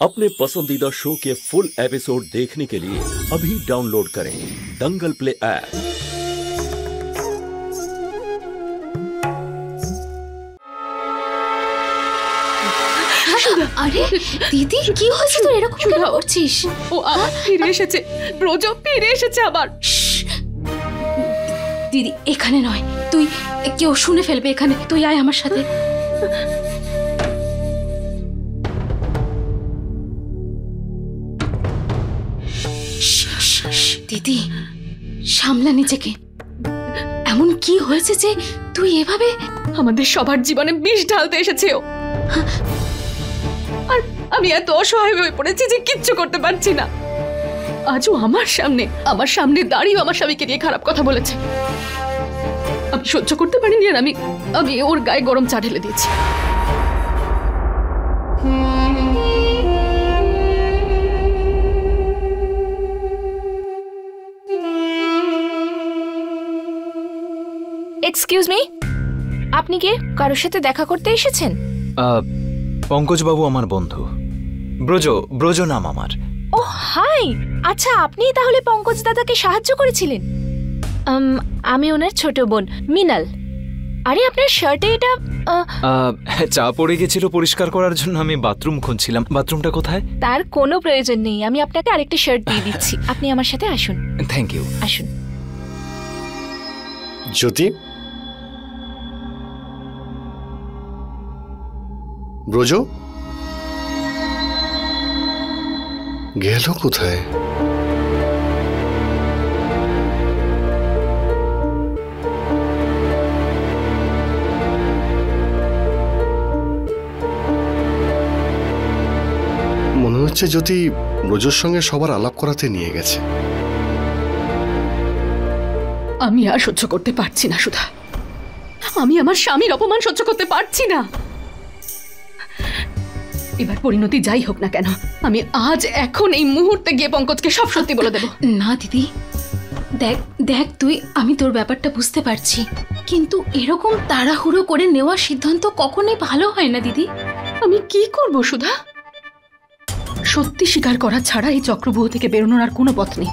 अपने पसंदीदा शो के फुल एपिसोड देखने के लिए अभी डाउनलोड करें दंगल प्ले ऐप। আরে দিদি কি হয়েছে তোর এরকম কেন করছিস? ও আবার ফিরে এসেছে, ব্রজ ফিরে এসেছে আবার। দিদি এখানে নয়, তুই কেউ শুনে ফেলবে এখানে, তুই আয় আমার সাথে। দিদি সামলা নিজেকে, এমন কি হয়েছে যে তুই এভাবে আমাদের সবার জীবনে বিষ ঢালতে এসেছে ও, আর আমি এত অসহায় হয়ে পড়েছি যে কিচ্ছু করতে পারছি না। আজও আমার সামনে দাঁড়িয়ে আমার স্বামীকে নিয়ে খারাপ কথা বলেছে। আমি সহ্য করতে পারিনি, আর আমি ওর গায়ে গরম চা ঢেলে দিয়েছি। এক্সকিউজ মি, আপনি কে? কারোর সাথে দেখা করতে এসেছেন? পঙ্কজ বাবু আমার বন্ধু। ব্রজ নাম আমার। ও হাই, আচ্ছা আপনি তাহলে পঙ্কজ দাদাকে সাহায্য করেছিলেন? আমি ওনার ছোট বোন মিনাল। আরে আপনার শার্টে এটা চা পড়ে গেছিল, পরিষ্কার করার জন্য আমি বাথরুম খুঁজছিলাম। বাথরুমটা কোথায়? তার কোনো প্রয়োজন নেই, আমি আপনাকে আরেকটা শার্ট দিয়ে দিচ্ছি। আপনি আমার সাথে আসুন। Thank you. আসুন। জ্যোতি, ব্রজ গেল কোথায়? মনে হচ্ছে জ্যোতি ব্রজের সঙ্গে সবার আলাপ করাতে নিয়ে গেছে। আমি আর সহ্য করতে পারছি না সুধা, আমি আমার স্বামীর অপমান সহ্য করতে পারছি না। এবার পরিণতি যাই হোক না কেন, আমি আজ এখন এই মুহূর্তে গিয়ে পঙ্কজকে সব সত্যি বলে দেব। না দিদি, দেখ দেখ তুই, আমি তোর ব্যাপারটা বুঝতে পারছি, কিন্তু এরকম তাড়াহুড়ো করে নেওয়া সিদ্ধান্ত কখনোই ভালো হয় না দিদি। আমি কি করব সুধা? সত্যি স্বীকার করা ছাড়া এই চক্রব্যূহ থেকে বেরোনোর আর কোনো পথ নেই।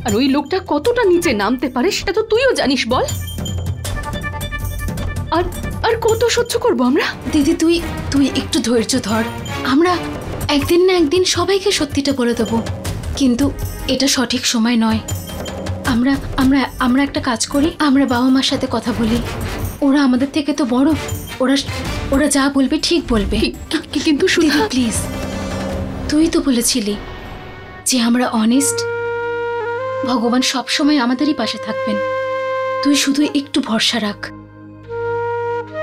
আর ওই লোকটা কতটা নিচে নামতে পারে সেটা তো তুইও জানিস, বল। আর কত সহ্য করবো আমরা? দিদি তুই তুই একটু ধৈর্য ধর, আমরা একদিন না একদিন সবাইকে সত্যিটা বলে দেবো, কিন্তু এটা সঠিক সময় নয়। আমরা আমরা আমরা একটা কাজ করি, আমরা বাবা মার সাথে কথা বলি, ওরা আমাদের থেকে তো বড়, ওরা যা বলবে ঠিক বলবে। কিন্তু দিদি প্লিজ, তুই তো বলেছিলি যে আমরা অনেস্ট, ভগবান সবসময় আমাদেরই পাশে থাকবেন। তুই শুধু একটু ভরসা রাখ,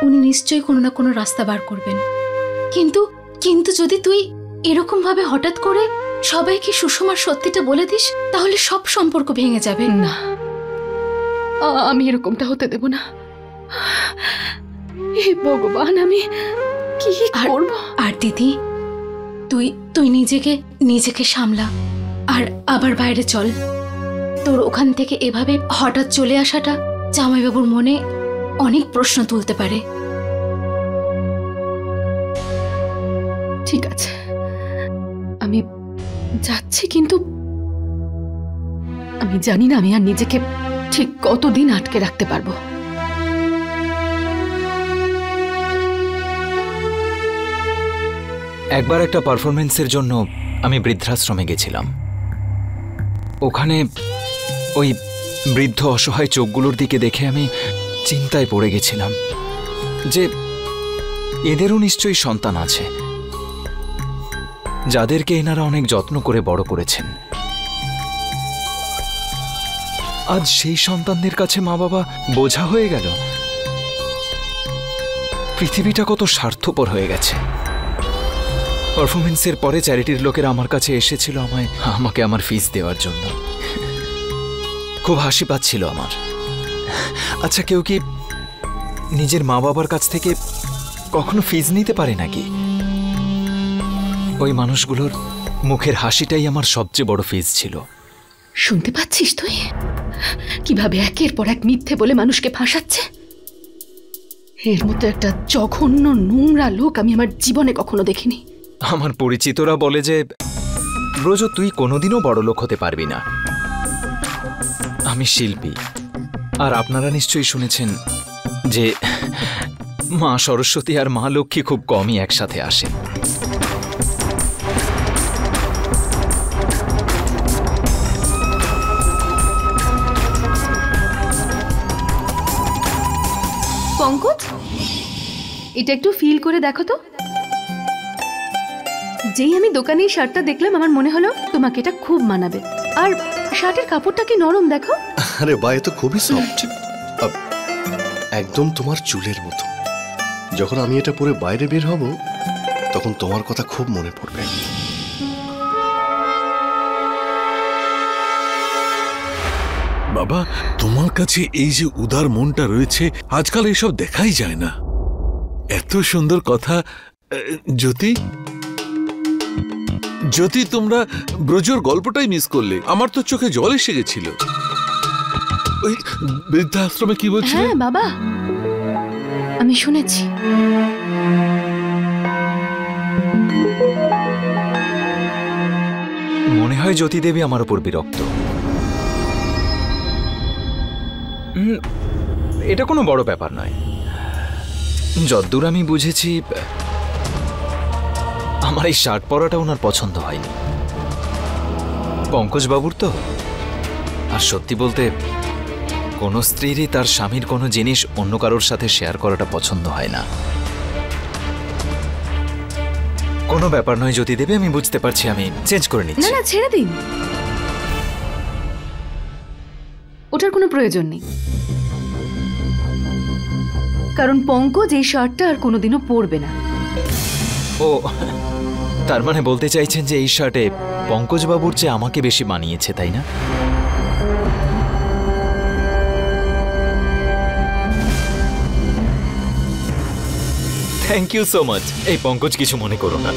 উনি নিশ্চয়ই কোনো না কোনো রাস্তা বার করবেন। কিন্তু কিন্তু যদি তুই এরকম ভাবে হঠাৎ করে সবাইকে সুষমার সত্যিটা বলে দিস, তাহলে সব সম্পর্ক ভেঙে যাবে। না, আমি এরকমটা হতে দেব না। হে ভগবান, আমি কি করব? আর দিদি তুই নিজেকে সামলা, আর আবার বাইরে চল। তোর ওখান থেকে এভাবে হঠাৎ চলে আসাটা জামাইবাবুর মনে অনেক প্রশ্ন তুলতে পারে। ঠিক আছে, আমি যাচ্ছি, কিন্তু আমি জানি না আমি আর নিজেকে ঠিক কতদিন আটকে রাখতে পারবো। একবার একটা পারফরমেন্সের জন্য আমি বৃদ্ধাশ্রমে গেছিলাম। ওখানে ওই বৃদ্ধ অসহায় চোখগুলোর দিকে দেখে আমি চিন্তায় পড়ে গেছিলাম যে এদেরও নিশ্চয়ই সন্তান আছে, যাদেরকে এনারা অনেক যত্ন করে বড় করেছেন। আজ সেই সন্তানদের কাছে মা বাবা বোঝা হয়ে গেল। পৃথিবীটা কত স্বার্থপর হয়ে গেছে। পারফরমেন্সের পরে চ্যারিটির লোকেরা আমার কাছে এসেছিল আমাকে আমার ফিস দেওয়ার জন্য। খুব হাসি পাচ্ছিল আমার। আচ্ছা, কেউ কি নিজের মা বাবার কাছ থেকে কখনো ফিস নিতে পারে নাকি? ওই মানুষগুলোর মুখের হাসিটাই আমার সবচেয়ে বড় ফিস ছিল। শুনতে পাচ্ছিস তুই কিভাবে একের পর এক মিথ্যে বলে মানুষকে ফাঁসাচ্ছে? এর মতো একটা জঘন্য নোংরা লোক আমি আমার জীবনে কখনো দেখিনি। আমার পরিচিতরা বলে যে ব্রজ তুই কোনোদিনও বড়লোক হতে পারবি না। আমি শিল্পী, আর আপনারা নিশ্চয়ই শুনেছেন যে মা সরস্বতী আর মা লক্ষ্মী খুব কমই একসাথে আসে। পঙ্কজ, এটা একটু ফিল করে দেখো তো। যেই আমি দোকানে এই শার্টটা দেখলাম আমার মনে হলো তোমাকে এটা খুব মানাবে। আর শার্টের কাপড়টা কি নরম দেখো। আরে বা, এ তো খুবই সফট, একদম তোমার চুলের মতো। যখন আমি এটা পরে বাইরে বের হব তখন তোমার কথা খুব মনে পড়বে। বাবা, তোমার কাছে এই যে উদার মনটা রয়েছে, আজকাল এসব দেখাই যায় না। এত সুন্দর কথা। জ্যোতি, জ্যোতি, তোমরা ব্রজর গল্পটাই মিস করলে। আমার তো চোখে জল এসে গেছিল। ওই বৃদ্ধাশ্রমে কি বলছিলে? হ্যাঁ বাবা, আমি শুনেছি। মনে হয় জ্যোতি দেবী আমার উপর বিরক্ত। এটা কোনো বড় ব্যাপার নয়। যদ্দূর আমি বুঝেছি, আমার এই শার্ট পরাটা ওনার পছন্দ হয়নি। পঙ্কজবাবুর তো। আর সত্যি বলতে, কোনো স্ত্রীরই তার স্বামীর কোনো জিনিস অন্য কারোর সাথে শেয়ার করাটা পছন্দ হয় না। কোনো ব্যাপার নয় জ্যোতি দেবী, আমি বুঝতে পারছি, আমি চেঞ্জ করে না নিচ্ছি। না, ছেড়ে দিন, ওটার কোনো প্রয়োজন নেই। কারণ পঙ্কজ এই শার্টটা আর কোনোদিনও পরবে না। ও, তার মানে বলতে চাইছেন যে এই শার্টে পঙ্কজবাবুর চেয়ে আমাকে বেশি মানিয়েছে, তাই না? Thank you so much. এই পঙ্কজ, কিছু মনে করো না।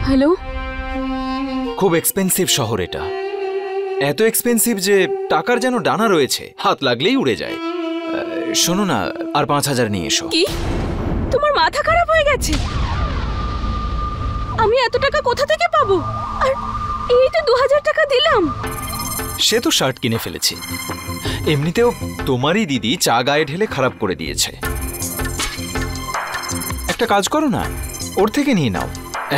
হ্যালো, খুব এক্সপেন্সিভ শহর এটা। এত এক্সপেন্সিভ যে টাকার যেন ডানা রয়েছে, হাত লাগলেই উড়ে যায়। শোনো না, আর ৫,০০০ নিয়ে এসো। কি তোমার মাথা খারাপ হয়ে গেছে? আমি এত টাকা কোথা থেকে পাবো? আর এই তো ২০০০ টাকা দিলাম। সে তো শার্ট কিনে ফেলেছি। এমনিতেও তোমারই দিদি চা গায়ে ঢেলে খারাপ করে দিয়েছে। একটা কাজ করো না, ওর থেকে নিয়ে নাও।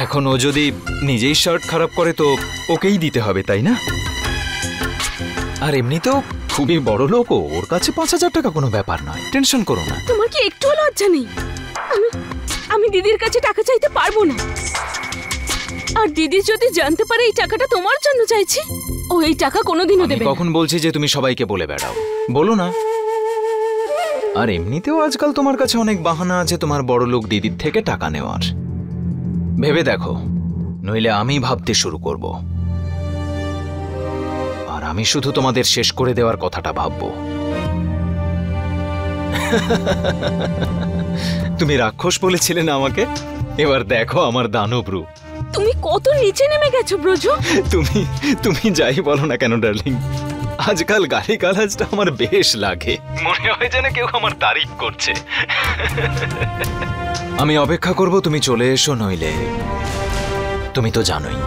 এখন ও যদি নিজেই শার্ট খারাপ করে তো ওকেই দিতে হবে, তাই না? আর এমনিতেও খুবই বড় লোক, ওর কাছে ৫,০০০ টাকা কোনো ব্যাপার নয়। টেনশন করো না। তোমার কি একটু লজ্জা নেই? আমি দিদির কাছে টাকা চাইতে পারবো না। আর দিদি যদি জানতে পারে এই টাকাটা তোমার জন্য চাইছি, ও এই টাকা কোনোদিনও আমি দেবে না। কখন বলছি যে তুমি সবাইকে বলে বেড়াও? বলো না। আর এমনিতেও আজকাল তোমার কাছে অনেক বাহানা আছে তোমার বড় লোক দিদির থেকে টাকা নেওয়ার। ভেবে দেখো, নইলে আমি ভাবতে শুরু করব। আর আমি শুধু তোমাদের শেষ করে দেওয়ার কথাটা ভাববো। তুমি রাক্ষস বলেছিলে না আমাকে? এবার দেখো আমার দানব রূপ। তুমি কত নিচে নেমে গেছো ব্রজ। তুমি যাই বলো না কেন ডার্লিং, আজকাল গালিগালাজটা আমার বেশ লাগে। মনে হয় যেন কেউ আমার তারিফ করছে। আমি অপেক্ষা করব তুমি চলে এসো, নইলে তুমি তো জানোই